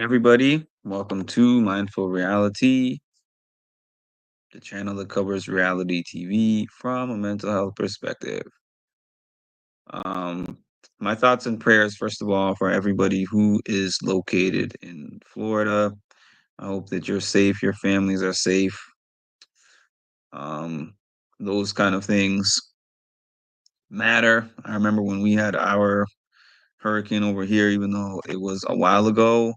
Everybody, welcome to Mindful Reality, the channel that covers reality TV from a mental health perspective. Um, my thoughts and prayers, first of all, for everybody who is located in Florida. I hope that you're safe, your families are safe. Um, those kind of things matter. I remember when we had our hurricane over here, even though it was a while ago.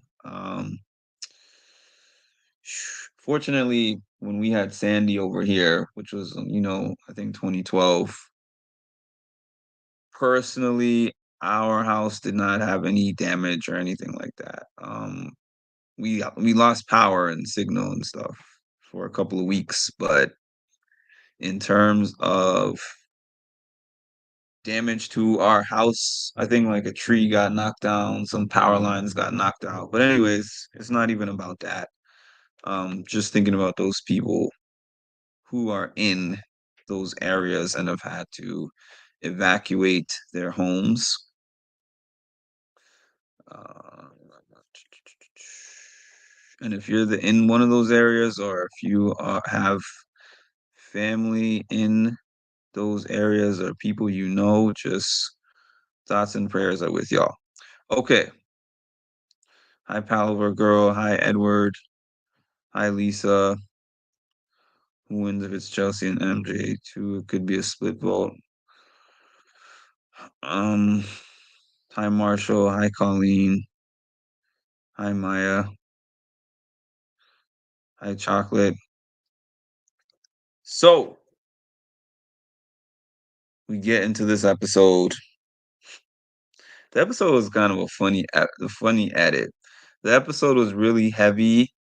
Fortunately, when we had Sandy over here, which was, I think 2012, personally, our house did not have any damage or anything like that. We lost power and signal and stuff for a couple of weeks, but in terms of damage to our house, I think like a tree got knocked down, some power lines got knocked out. But anyways, it's not even about that. Just thinking about those people who are in those areas and have had to evacuate their homes. Uh, and if you're in one of those areas, or if you have family in those areas or people you know, just thoughts and prayers are with y'all. Okay. Hi, Palaver Girl. Hi, Edward. Hi, Lisa. Who wins if it's Chelsea and MJ? Too, it could be a split vote. Um, Hi, Marshall. Hi, Colleen. Hi, Maya. Hi, Chocolate. So we get into this episode. The episode was kind of a funny edit. The episode was really heavy.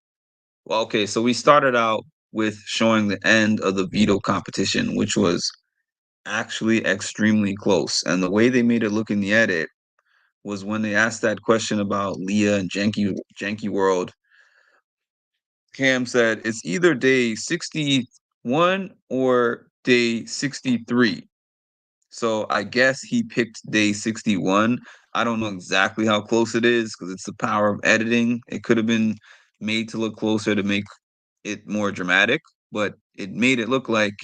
Well, okay, so we started out with showing the end of the veto competition, which was actually extremely close. And the way they made it look in the edit was when they asked that question about Leah and Janky World. Cam said it's either day 61 or day 63. So I guess he picked day 61. I don't know exactly how close it is because it's the power of editing. It could have been made to look closer to make it more dramatic, but it made it look like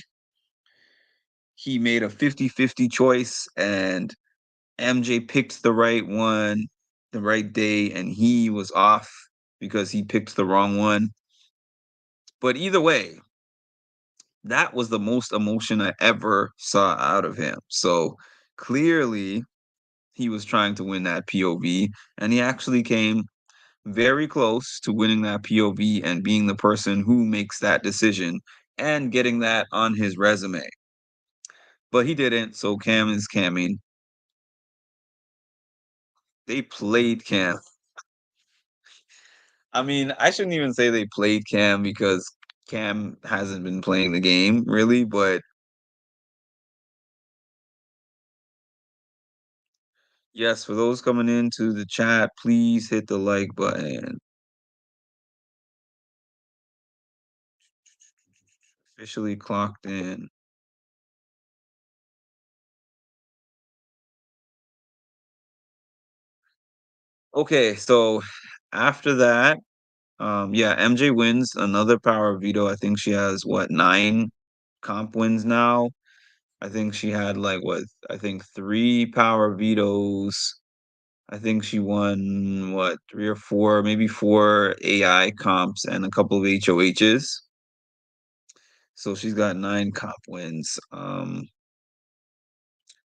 he made a 50-50 choice and MJ picked the right one, the right day, and he was off because he picked the wrong one. But either way, that was the most emotion I ever saw out of him. So clearly, he was trying to win that POV, and he actually came very close to winning that POV and being the person who makes that decision and getting that on his resume. But he didn't, so Cam is camming. They played Cam. I mean, I shouldn't even say they played Cam because Cam hasn't been playing the game really, but yes, for those coming into the chat, please hit the like button. Officially clocked in. Okay, so after that, yeah, MJ wins another power veto. I think she has what, 9 comp wins now. I think she had like what, I think 3 power vetoes. I think she won what, 3 or 4, maybe 4 AI comps and a couple of HOHs. So she's got 9 comp wins.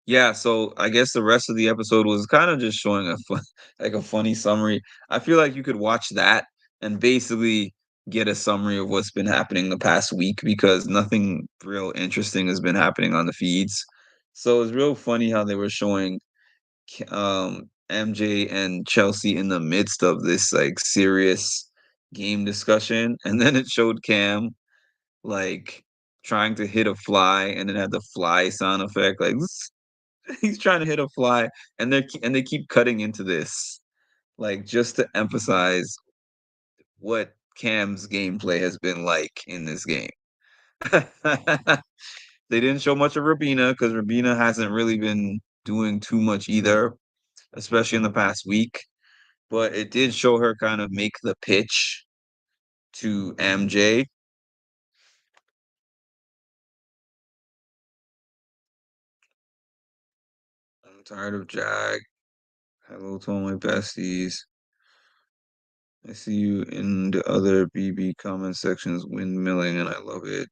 Yeah, so I guess the rest of the episode was kind of just showing a fun, like a funny summary. I feel like you could watch that and basically get a summary of what's been happening the past week because nothing real interesting has been happening on the feeds. So it's real funny how they were showing MJ and Chelsea in the midst of this like serious game discussion, and then it showed Cam like trying to hit a fly, and it had the fly sound effect like he's trying to hit a fly, and they keep cutting into this, like just to emphasize what Cam's gameplay has been like in this game. They didn't show much of Rabina because Rabina hasn't really been doing too much either, especially in the past week. but it did show her kind of make the pitch to MJ. I'm tired of Jack. Hello to all my besties. I see you in the other BB comment sections windmilling, and I love it.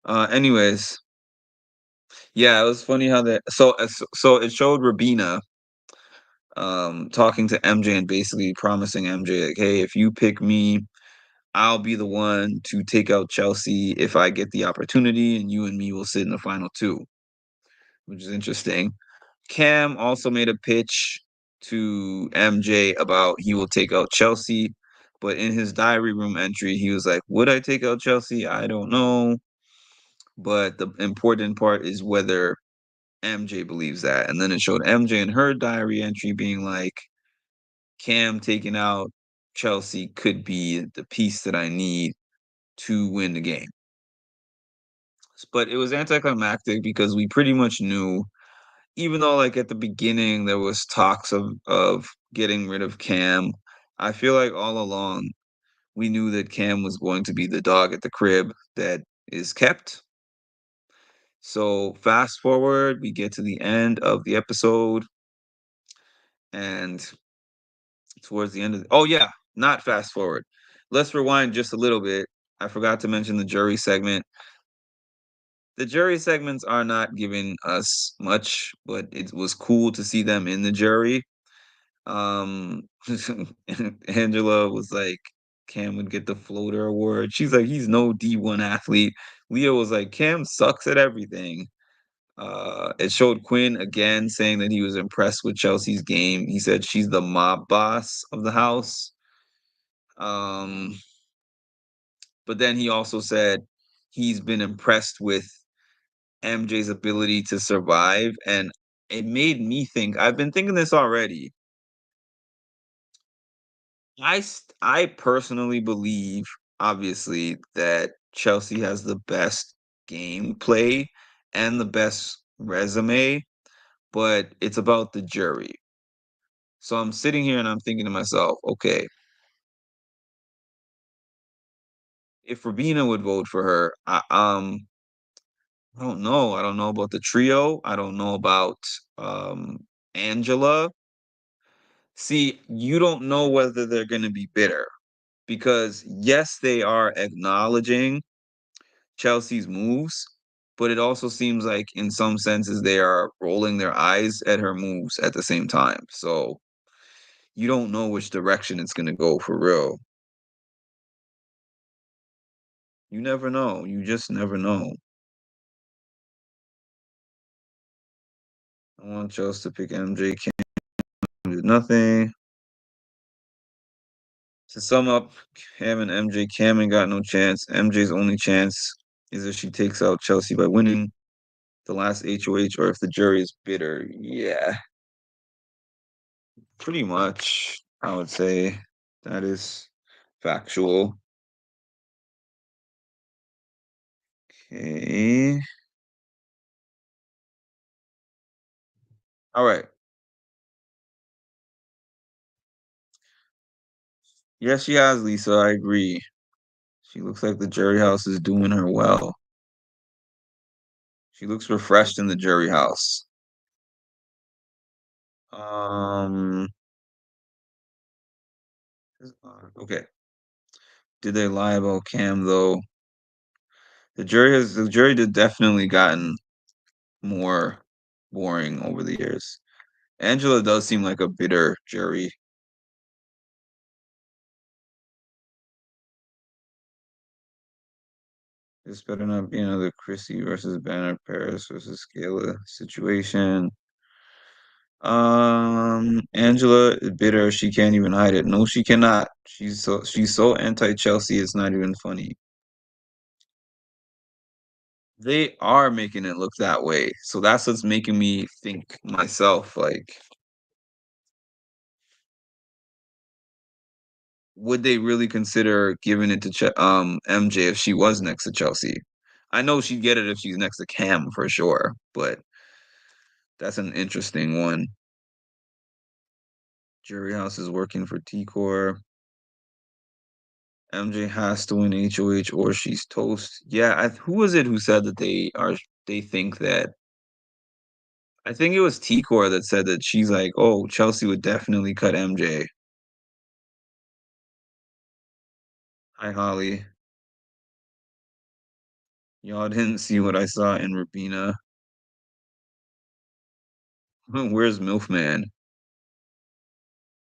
Anyways, yeah, it was funny how that. So it showed Rabina talking to MJ and basically promising MJ like, hey, if you pick me, I'll be the one to take out Chelsea if I get the opportunity, and you and me will sit in the final two, which is interesting. Cam also made a pitch to MJ about he will take out Chelsea, but in his diary room entry, he was like, would I take out Chelsea? I don't know. But the important part is whether MJ believes that. And then it showed MJ in her diary entry being like, Cam taking out Chelsea could be the piece that I need to win the game. But it was anticlimactic because we pretty much knew, even though like at the beginning there was talks of getting rid of Cam, I feel like all along we knew that Cam was going to be the dog at the crib that is kept. So fast forward, we get to the end of the episode, and towards the end of oh yeah, not fast forward. Let's rewind just a little bit. I forgot to mention the jury segment. The jury segments are not giving us much, but it was cool to see them in the jury. Um, Angela was like, Cam would get the floater award. She's like, he's no D1 athlete. Leo was like, Cam sucks at everything. It showed Quinn again saying that he was impressed with Chelsea's game. He said she's the mob boss of the house. Um, but then he also said he's been impressed with MJ's ability to survive. And it made me think, I've been thinking this already. I personally believe, obviously, that Chelsea has the best gameplay and the best resume, but it's about the jury. So I'm sitting here and I'm thinking to myself, okay, if Rabina would vote for her, I don't know. I don't know about the trio. I don't know about Angela. See, you don't know whether they're going to be bitter because yes, they are acknowledging Chelsea's moves, but it also seems like in some senses they are rolling their eyes at her moves at the same time. So you don't know which direction it's going to go for real. You never know. You just never know. I want Chelsea to pick MJ. Cam did nothing. To sum up, Cam and MJ, Cam ain't got no chance. MJ's only chance is if she takes out Chelsea by winning the last HOH or if the jury is bitter. Yeah, pretty much. I would say that is factual. Okay. All right. Yes, she has, Lisa. I agree. She looks like the jury house is doing her well. She looks refreshed in the jury house. Um, okay. Did they lie about Cam though? The jury did definitely gotten more boring over the years. Angela does seem like a bitter jury. This better not be another Chrissy versus Banner Paris versus Scala situation. Angela is bitter. She can't even hide it. No, she cannot. She's so anti-Chelsea. It's not even funny. They are making it look that way. So that's what's making me think myself like, would they really consider giving it to MJ if she was next to Chelsea? I know she'd get it if she's next to Cam for sure, but that's an interesting one. Jury House is working for T-Core. MJ has to win HOH or she's toast. Yeah, who was it who said that they think that I think it was T-Core that said that she's like, "Oh, Chelsea would definitely cut MJ." Hi, Holly. Y'all didn't see what I saw in Rabina. Where's Milfman?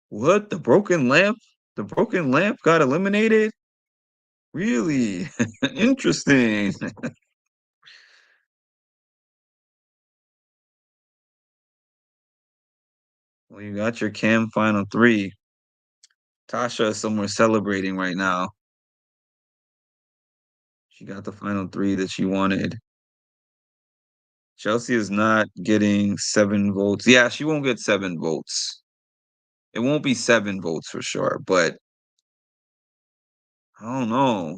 What? The broken lamp got eliminated? Really? Interesting. Well, you got your Cam final three. Tasha is somewhere celebrating right now. She got the final three that she wanted. Chelsea is not getting 7 votes. Yeah, she won't get 7 votes. It won't be 7 votes for sure, but I don't know.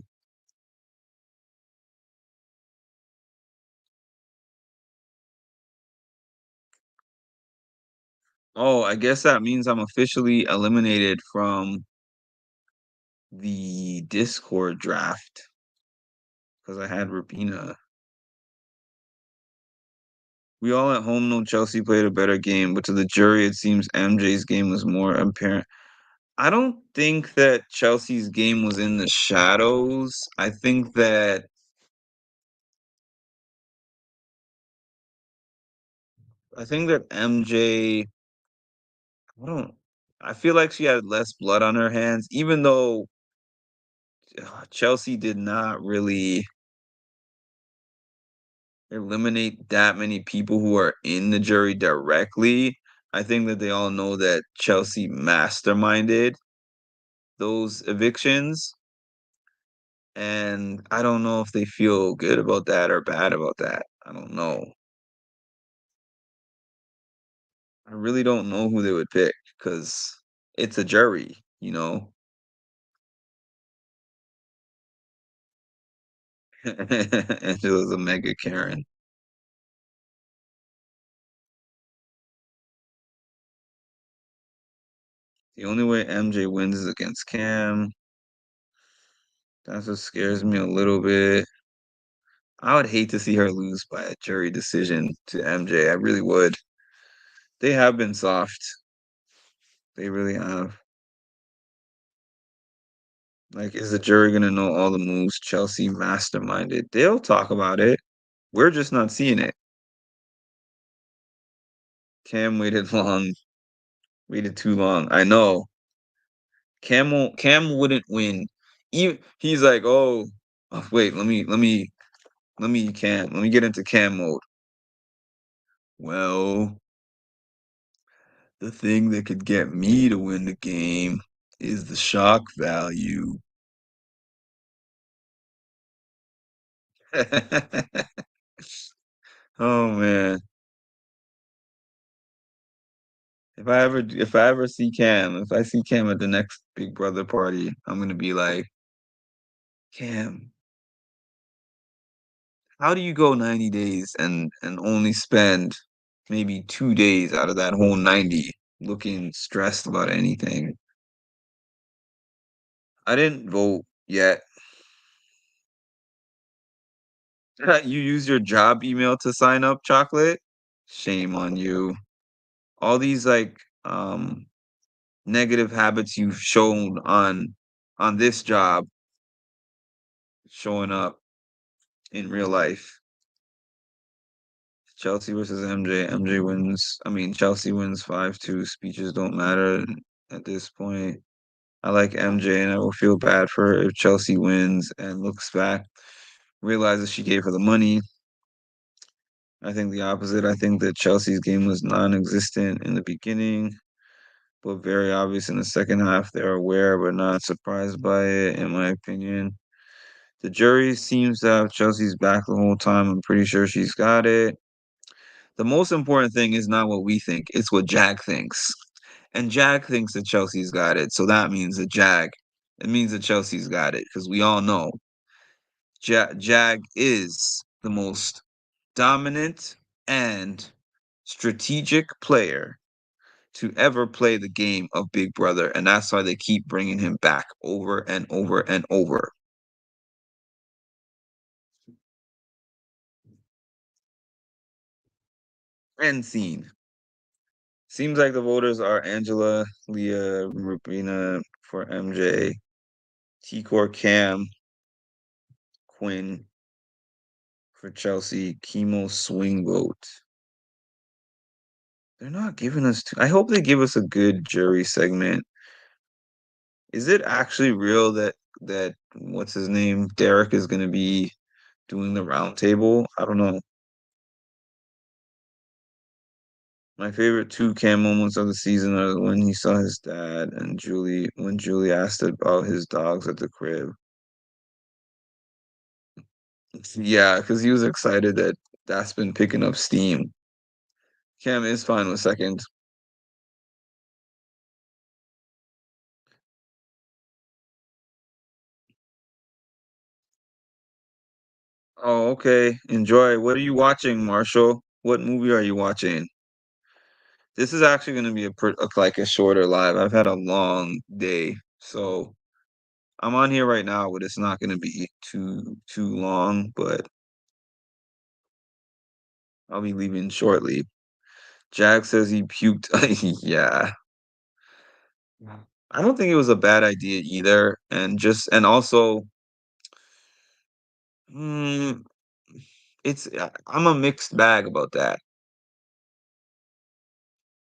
Oh, I guess that means I'm officially eliminated from the Discord draft because I had Rapina. We all at home know Chelsea played a better game, but to the jury, it seems MJ's game was more apparent. I don't think that Chelsea's game was in the shadows. I think that MJ, I don't I feel like she had less blood on her hands, even though Chelsea did not really eliminate that many people who are in the jury directly. I think that they all know that Chelsea masterminded those evictions. And I don't know if they feel good about that or bad about that. I don't know. I really don't know who they would pick because it's a jury. Angela's a mega Karen. The only way MJ wins is against Cam. That's what scares me a little bit. I would hate to see her lose by a jury decision to MJ. I really would. They have been soft. They really have. Like, is the jury gonna know all the moves Chelsea masterminded? They'll talk about it. We're just not seeing it. Cam waited long, waited too long. I know. Cam wouldn't win. Even he's like, oh, wait, let me get into Cam mode. Well, the thing that could get me to win the game is the shock value. Oh man. If I see Cam at the next Big Brother party, I'm gonna be like, Cam, how do you go 90 days and only spend maybe 2 days out of that whole 90 looking stressed about anything? I didn't vote yet. You use your job email to sign up, chocolate? Shame on you. All these negative habits you've shown on this job showing up in real life. Chelsea versus MJ. MJ wins. I mean, Chelsea wins 5-2. Speeches don't matter at this point. I like MJ, and I will feel bad for her if Chelsea wins and looks back, realizes she gave her the money. I think the opposite. I think that Chelsea's game was non-existent in the beginning, but very obvious in the second half. They're aware but not surprised by it, in my opinion. The jury seems to have Chelsea's back the whole time. I'm pretty sure she's got it. The most important thing is not what we think, it's what Jag thinks. And Jag thinks that Chelsea's got it. So that means it means that Chelsea's got it because we all know Jag is the most dominant and strategic player to ever play the game of Big Brother, and that's why they keep bringing him back over and over and over. End scene. Seems like the voters are Angela, Leah, Rubina for MJ, T-Core Cam, Quinn for Chelsea, Chemo swing vote. They're not giving us I hope they give us a good jury segment. Is it actually real that what's his name? Derek is gonna be doing the round table? I don't know. My favorite two Cam moments of the season are when he saw his dad and Julie when Julie asked about his dogs at the crib. Yeah, because he was excited that that's been picking up steam. Cam is fine with second. Oh, okay. Enjoy. What are you watching, Marshall? What movie are you watching? This is actually going to be like a shorter live. I've had a long day, so I'm on here right now, but it's not going to be too long. But I'll be leaving shortly. Jack says he puked. Yeah, I don't think it was a bad idea either, and also, mm, I'm a mixed bag about that.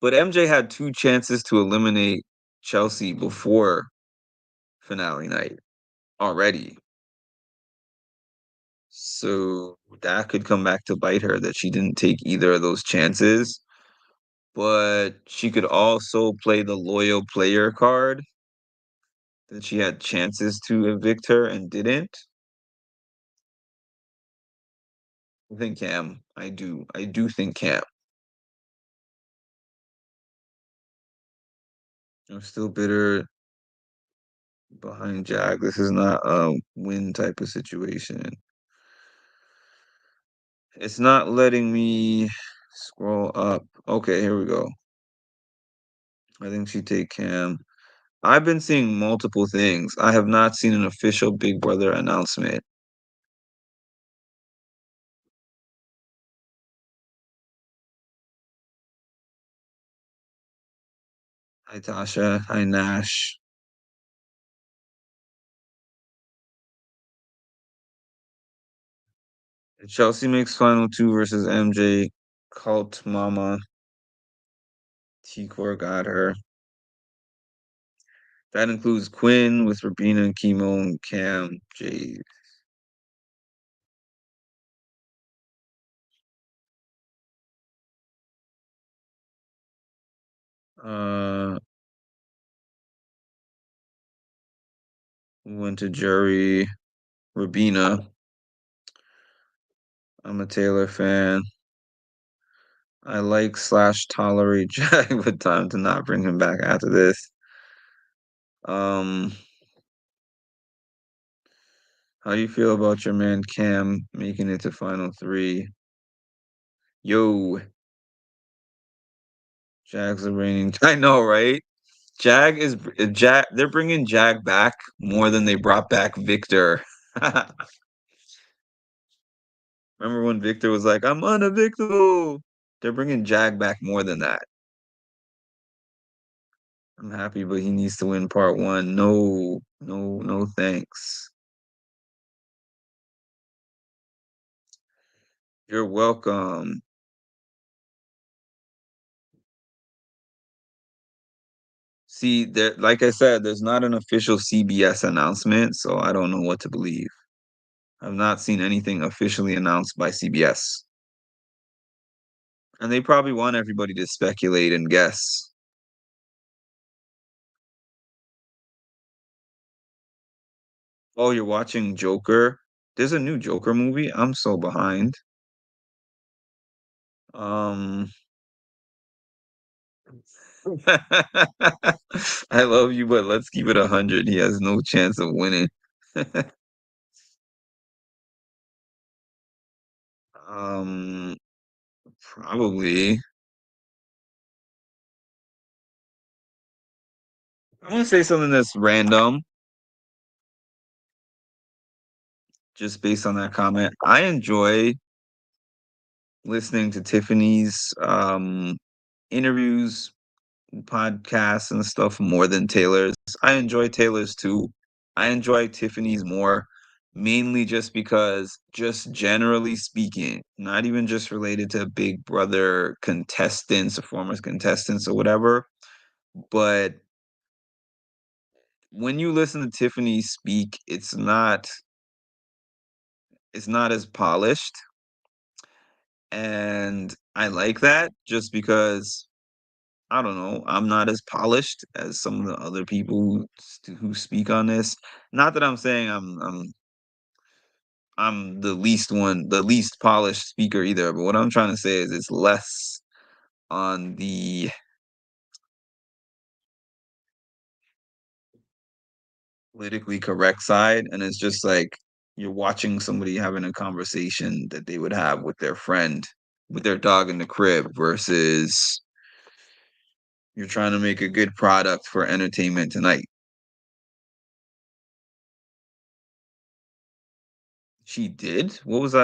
But MJ had two chances to eliminate Chelsea before finale night already. So that could come back to bite her that she didn't take either of those chances. But she could also play the loyal player card that she had chances to evict her and didn't. I think Cam. I do. I do think Cam. I'm still bitter behind Jack. This is not a win type of situation. It's not letting me scroll up. Okay, here we go. I think she take Cam. I've been seeing multiple things. I have not seen an official Big Brother announcement. Hi Tasha. Hi Nash. Chelsea makes final two versus MJ. Cult Mama. T-Core got her. That includes Quinn with Rabina and Chemo and Cam, Jade. Uh, went to jury. Rabina. I'm a Taylor fan. I like slash tolerate Jack, but time to not bring him back after this. Um, how do you feel about your man Cam making it to final three? Yo, Jag's the reigning. I know, right? Jag. They're bringing Jag back more than they brought back Victor. Remember when Victor was like, "I'm unevictable." They're bringing Jag back more than that. I'm happy, but he needs to win part one. No, no, no, thanks. You're welcome. See, there, like I said, there's not an official CBS announcement, so I don't know what to believe. I've not seen anything officially announced by CBS. And they probably want everybody to speculate and guess. Oh, you're watching Joker? There's a new Joker movie. I'm so behind. Um, I love you, but let's keep it 100. He has no chance of winning. Um, probably. I'm gonna say something that's random, just based on that comment. I enjoy listening to Tiffany's interviews, podcasts, and stuff more than Taylor's. I enjoy Taylor's too. I enjoy Tiffany's more, mainly just because, just generally speaking, not even just related to Big Brother contestants or former contestants or whatever, but when you listen to Tiffany speak, it's not as polished, and I like that just because I don't know, I'm not as polished as some of the other people who speak on this. Not that I'm saying I'm the least polished speaker either, but what I'm trying to say is it's less on the politically correct side, and it's just like you're watching somebody having a conversation that they would have with their friend, with their dog in the crib, versus you're trying to make a good product for entertainment tonight. She did? What was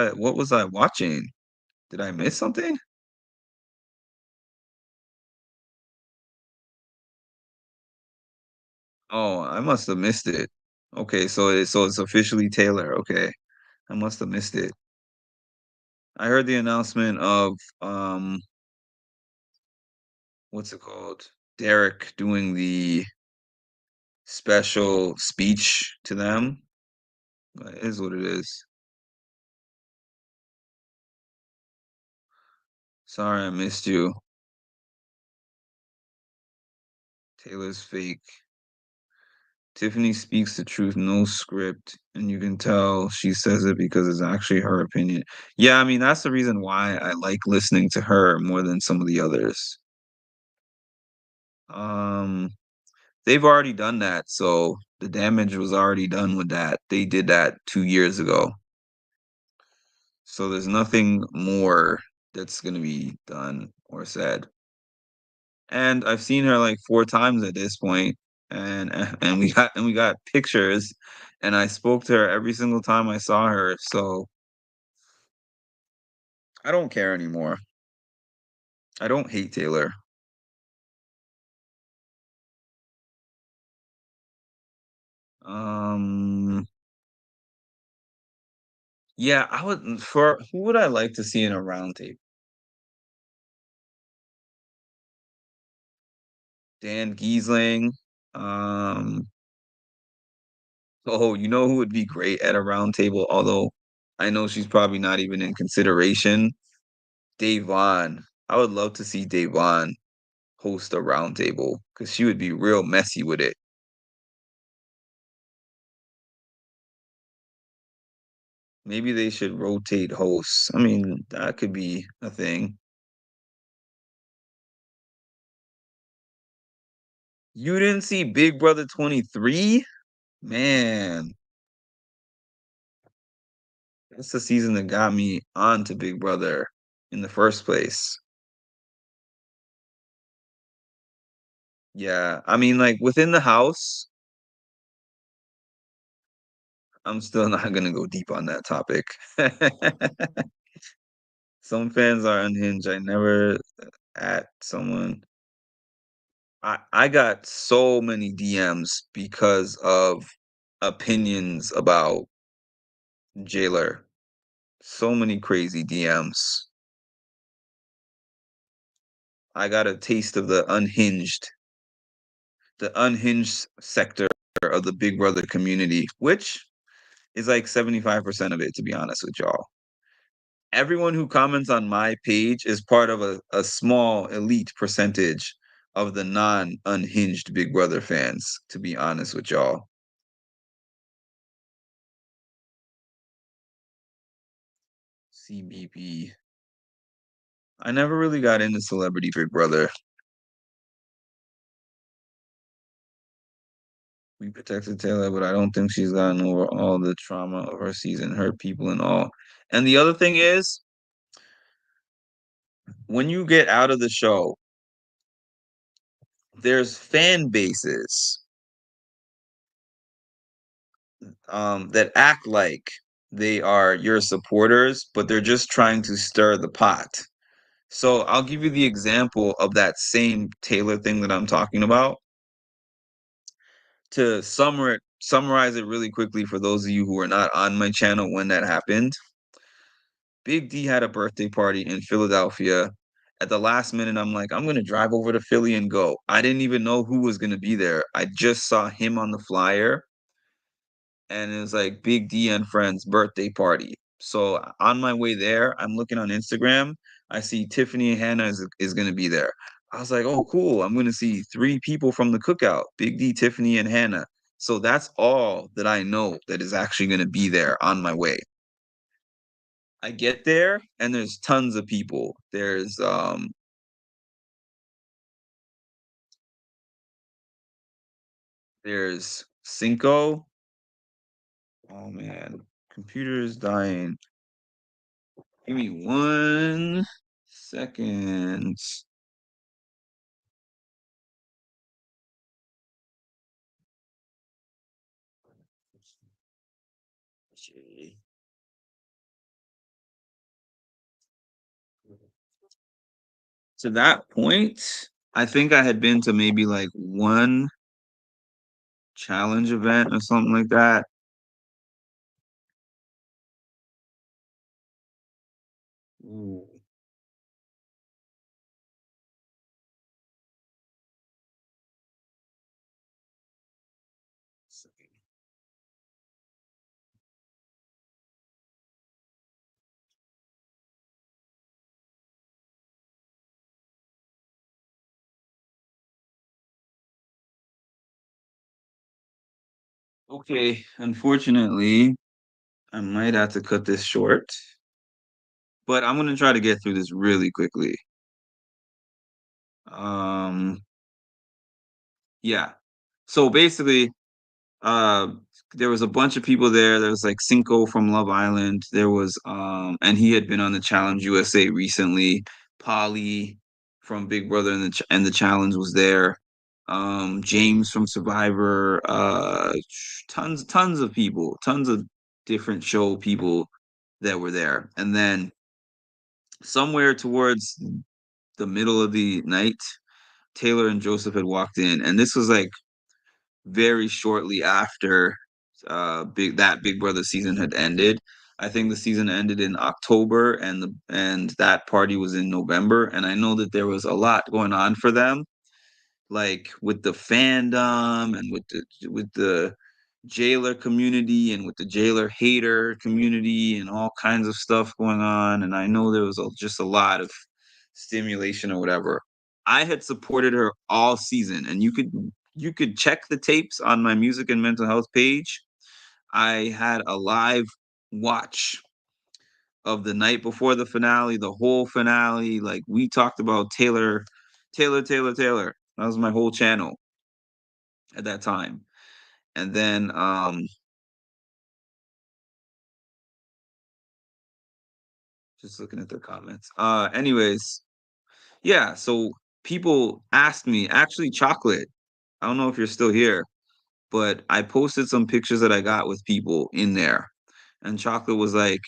I watching? Did I miss something? Oh, I must have missed it. Okay, so it's officially Taylor. Okay. I must have missed it. I heard the announcement of what's it called? Derek doing the special speech to them. It is what it is. Sorry I missed you. Taylor's fake. Tiffany speaks the truth, no script, and you can tell she says it because it's actually her opinion. Yeah, I mean that's the reason why I like listening to her more than some of the others. Um, they've already done that, so the damage was already done with that. They did that 2 years ago, so there's nothing more that's gonna be done or said. And I've seen her like 4 times at this point, and we got pictures, and I spoke to her every single time I saw her. So I don't care anymore. I don't hate Taylor. Um, yeah, I would for who would I like to see in a round table? Dan Giesling. Um, oh, you know who would be great at a round table? Although I know she's probably not even in consideration. Davon. I would love to see Davon host a round table because she would be real messy with it. Maybe they should rotate hosts. I mean, that could be a thing. You didn't see Big Brother 23? Man, that's the season that got me onto Big Brother in the first place. Yeah, I mean, like within the house, I'm still not gonna go deep on that topic. Some fans are unhinged. I never at someone. I got so many DMs because of opinions about Jailer. So many crazy DMs. I got a taste of the unhinged sector of the Big Brother community, which is like 75% of it, to be honest with y'all. Everyone who comments on my page is part of a small elite percentage of the non-unhinged Big Brother fans, to be honest with y'all. CBP. I never really got into Celebrity Big Brother. We protected Taylor, but I don't think she's gotten over all the trauma of her season, hurt people and all. And the other thing is, when you get out of the show, there's fan bases. that act like they are your supporters, but they're just trying to stir the pot. So I'll give you the example of that same Taylor thing that I'm talking about. To summarize it really quickly for those of you who are not on my channel when that happened, Big D had a birthday party in Philadelphia. At the last minute, I'm like, I'm gonna drive over to Philly and go. I didn't even know who was gonna be there. I just saw him on the flyer, and it was like Big D and Friends birthday party. So on my way there, I'm looking on Instagram. I see Tiffany and Hannah is gonna be there. I was like, oh, cool. I'm gonna see three people from the cookout: Big D, Tiffany, and Hannah. So that's all that I know that is actually gonna be there on my way. I get there and there's tons of people. There's Cinco. Oh man, computer is dying. Give me 1 second. Okay. To that point, I think I had been to maybe like one challenge event or something like that. Ooh. Okay, unfortunately, I might have to cut this short, but I'm gonna try to get through this really quickly. Um, yeah. So basically, uh, there was a bunch of people there. There was like Cinco from Love Island. There was and he had been on the Challenge USA recently. Polly from Big Brother and the Challenge was there. James from Survivor. Tons of people, tons of different show people that were there. And then somewhere towards the middle of the night, Taylor and Joseph had walked in, and this was like very shortly after Big Brother season had ended. I think the season ended in October, and that party was in November. And I know that there was a lot going on for them, like with the fandom and with the jailer community and with the jailer hater community and all kinds of stuff going on. And I know there was just a lot of stimulation or whatever. I had supported her all season, and you could check the tapes on my music and mental health page. I had a live watch of the night before the finale, the whole finale. Like we talked about Taylor, Taylor, Taylor, Taylor. That was my whole channel at that time. And then just looking at the comments. Anyways, yeah, so people asked me, actually Chocolate, I don't know if you're still here, but I posted some pictures that I got with people in there. And Chocolate was like,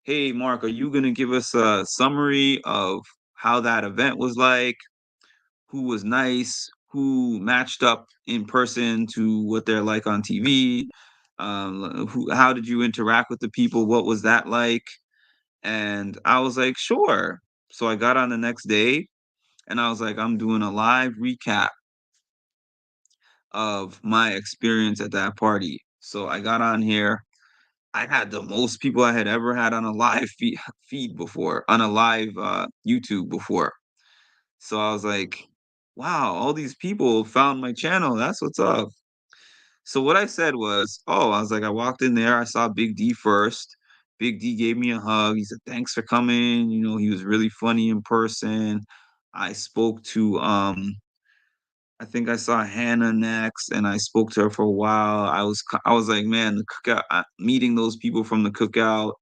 "Hey Mark, are you gonna give us a summary of how that event was like? Who was nice, who matched up in person to what they're like on TV? How did you interact with the people? What was that like?" And I was like, sure. So I got on the next day and I was like, I'm doing a live recap of my experience at that party. So I got on here. I had the most people I had ever had on a live feed before, on a live YouTube before. So I was like, wow, all these people found my channel. That's what's up. So what I said was, oh, I was like, I walked in there, I saw Big D first. Big D gave me a hug. He said, thanks for coming. You know, he was really funny in person. I spoke to I think I saw Hannah next, and I spoke to her for a while. I was like, man, the cookout, meeting those people from the cookout.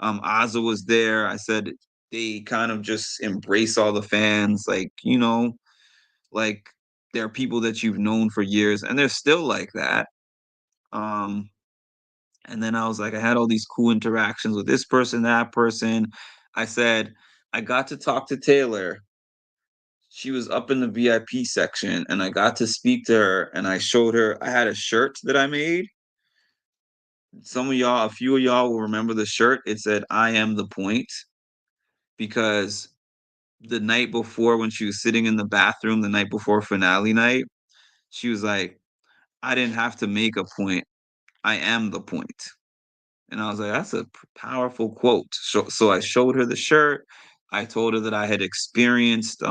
Ozza was there. I said they kind of just embrace all the fans, like they're people that you've known for years, and they're still like that. Um, And then I was like, I had all these cool interactions with this person, that person. I said, I got to talk to Taylor. She was up in the VIP section, and I got to speak to her, and I showed her I had a shirt that I made. Some of y'all, a few of y'all will remember the shirt. It said, I am the point, because the night before, when she was sitting in the bathroom the night before finale night, she was like, I didn't have to make a point. I am the point. And I was like, that's a powerful quote. So I showed her the shirt. I told her that I had experienced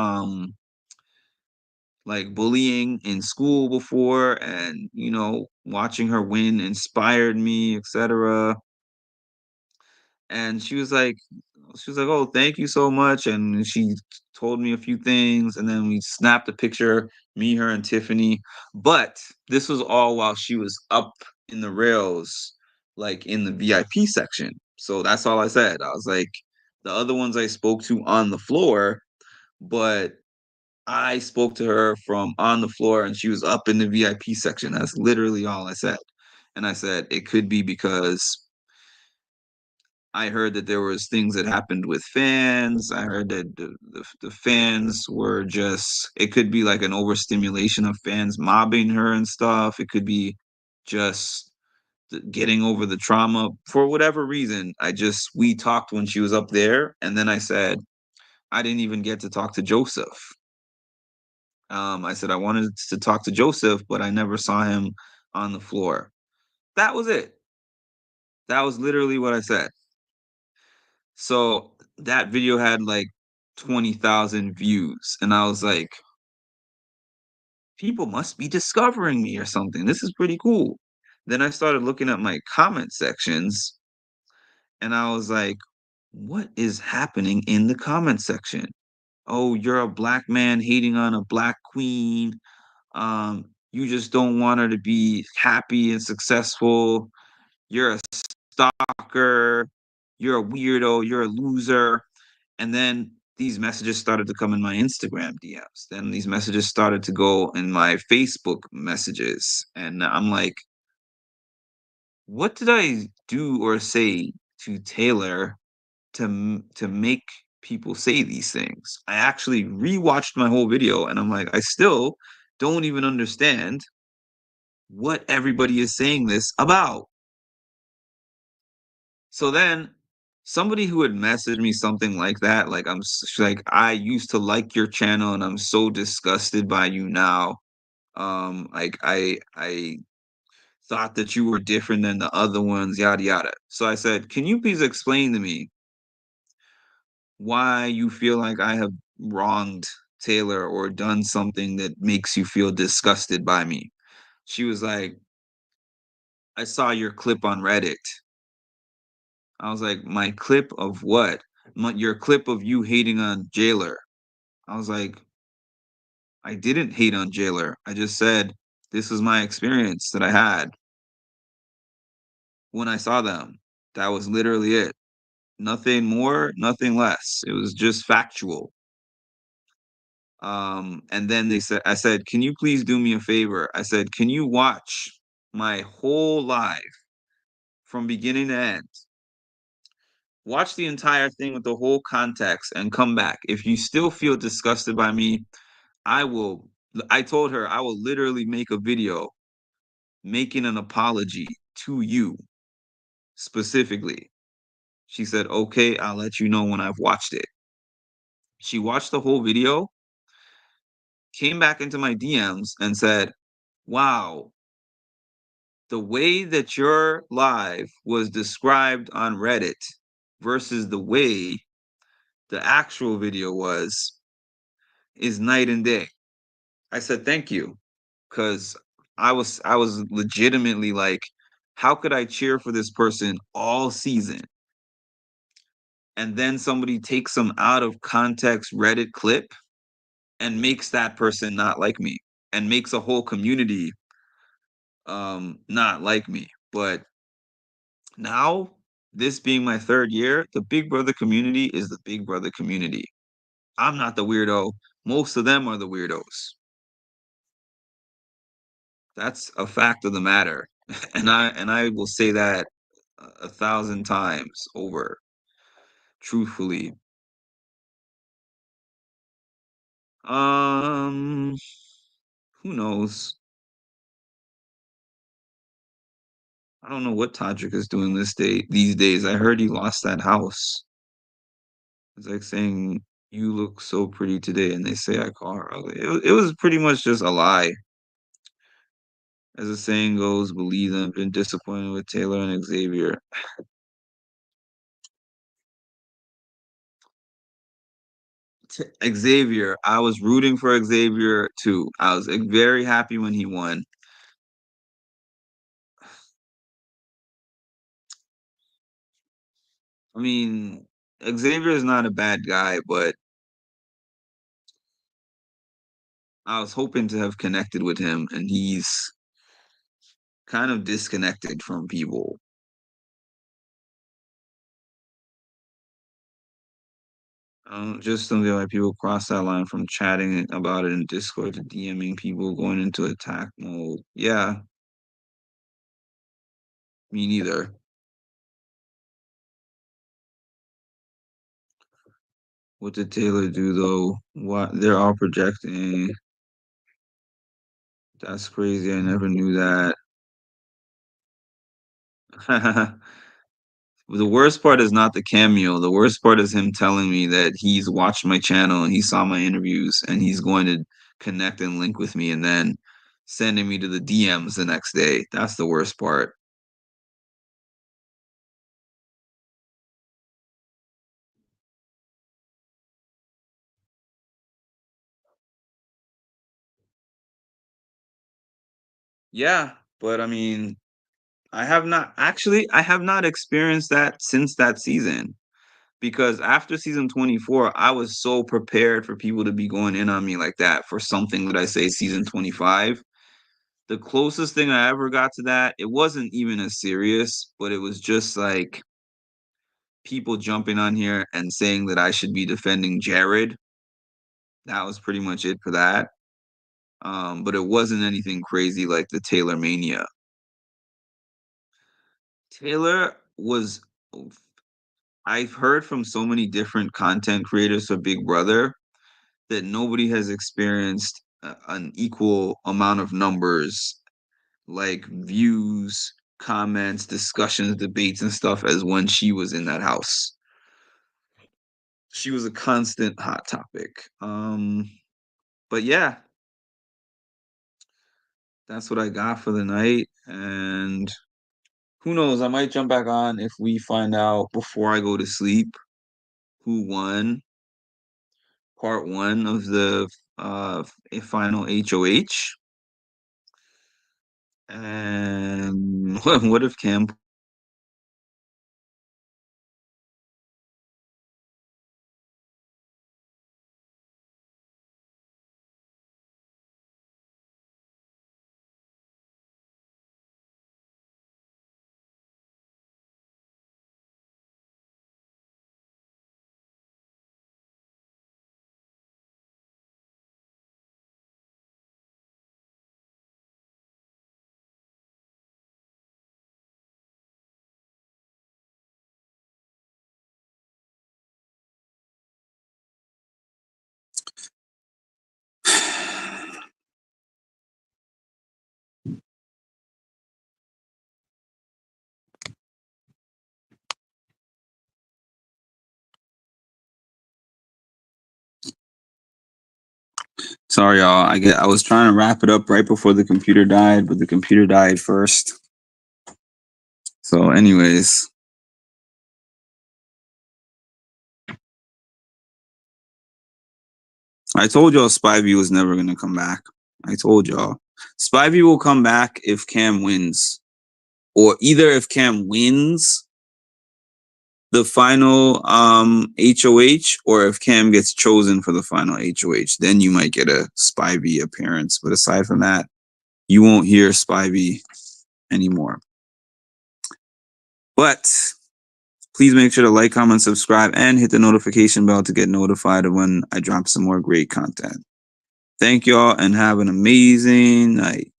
like bullying in school before, and watching her win inspired me, etc. And she was like, "Oh, thank you so much." And she told me a few things, and then we snapped a picture, me, her, and Tiffany. But this was all while she was up in the rails, like in the VIP section. So that's all I said. I was like, the other ones I spoke to on the floor, but I spoke to her from on the floor, and she was up in the VIP section. That's literally all I said. And I said it could be because I heard that there was things that happened with fans. I heard that the fans were just, it could be like an overstimulation of fans mobbing her and stuff. It could be just getting over the trauma for whatever reason. We talked when she was up there. And then I said, I didn't even get to talk to Joseph. I said, I wanted to talk to Joseph, but I never saw him on the floor. That was it. That was literally what I said. So that video had like 20,000 views. And I was like, people must be discovering me or something. This is pretty cool. Then I started looking at my comment sections, and I was like, what is happening in the comment section? Oh, you're a black man hating on a black queen. You just don't want her to be happy and successful. You're a stalker. You're a weirdo. You're a loser. And then these messages started to come in my Instagram DMs. Then these messages started to go in my Facebook messages. And I'm like, what did I do or say to Taylor to make people say these things? I actually rewatched my whole video, and I'm like, I still don't even understand what everybody is saying this about. So then somebody who had messaged me something like that, like like, I used to like your channel and I'm so disgusted by you now. Like I thought that you were different than the other ones, yada yada. So I said, can you please explain to me why you feel like I have wronged Taylor or done something that makes you feel disgusted by me? She was like, I saw your clip on Reddit. I was like, my clip of what? Your clip of you hating on Jailer. I was like, I didn't hate on Jailer. I just said this was my experience that I had when I saw them. That was literally it. Nothing more, nothing less. It was just factual. And then I said, can you please do me a favor? I said, can you watch my whole live from beginning to end? Watch the entire thing with the whole context and come back. If you still feel disgusted by me, I will. I told her I will literally make a video making an apology to you specifically. She said, okay, I'll let you know when I've watched it. She watched the whole video, came back into my DMs and said, wow, the way that your live was described on Reddit versus the way the actual video was is night and day. I said, thank you. Because I was legitimately like, how could I cheer for this person all season? And then somebody takes some out of context Reddit clip and makes that person not like me, and makes a whole community not like me. But now, this being my third year, the Big Brother community is the Big Brother community. I'm not the weirdo. Most of them are the weirdos. That's a fact of the matter. And I will say that 1,000 times over. Truthfully, um, who knows? I don't know what Todrick is doing these days. I heard he lost that house. It's like saying you look so pretty today, and they say I call her ugly. It was pretty much just a lie. As the saying goes, believe them. Been disappointed with Taylor and Xavier. Xavier, I was rooting for Xavier too. I was very happy when he won. I mean, Xavier is not a bad guy, but I was hoping to have connected with him, and he's kind of disconnected from people. Just don't get why people cross that line from chatting about it in Discord to DMing people going into attack mode. Yeah, me neither. What did Taylor do though? What they're all projecting. That's crazy. I never knew that. The worst part is not the cameo. The worst part is him telling me that he's watched my channel and he saw my interviews and he's going to connect and link with me and then sending me to the DMs the next day. That's the worst part. Yeah, but I mean, I have not experienced that since that season because after season 24, I was so prepared for people to be going in on me like that for something that I say season 25. The closest thing I ever got to that, it wasn't even as serious, but it was just like people jumping on here and saying that I should be defending Jared. That was pretty much it for that. But it wasn't anything crazy like the Taylor Mania. Taylor was I've heard from so many different content creators for Big Brother that nobody has experienced an equal amount of numbers, like views, comments, discussions, debates, and stuff as when she was in that house. She was a constant hot topic. But yeah, that's what I got for the night. And who knows? I might jump back on if we find out before I go to sleep who won part one of the final HOH. And what if Cam? Sorry, y'all. I was trying to wrap it up right before the computer died, but the computer died first. So, anyways, I told y'all Spivey was never gonna come back. I told y'all Spivey will come back if Cam wins, or either if Cam wins the final HOH, or if Cam gets chosen for the final HOH, then you might get a Spivey appearance. But aside from that, you won't hear Spivey anymore. But please make sure to like, comment, subscribe, and hit the notification bell to get notified of when I drop some more great content. Thank y'all and have an amazing night.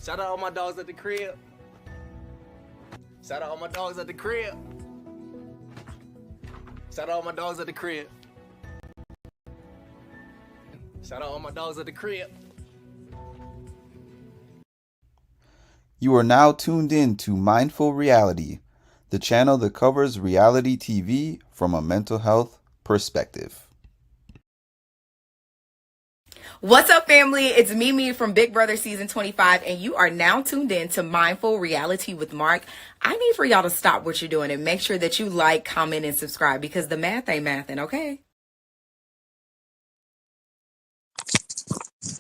Shout out all my dogs at the crib. Shout out all my dogs at the crib. Shout out all my dogs at the crib. Shout out all my dogs at the crib. You are now tuned in to Mindful Reality, the channel that covers reality TV from a mental health perspective. What's up, family? It's Mimi from Big Brother Season 25, and you are now tuned in to Mindful Reality with Mark. I need for y'all to stop what you're doing and make sure that you like, comment, and subscribe because the math ain't mathin', okay?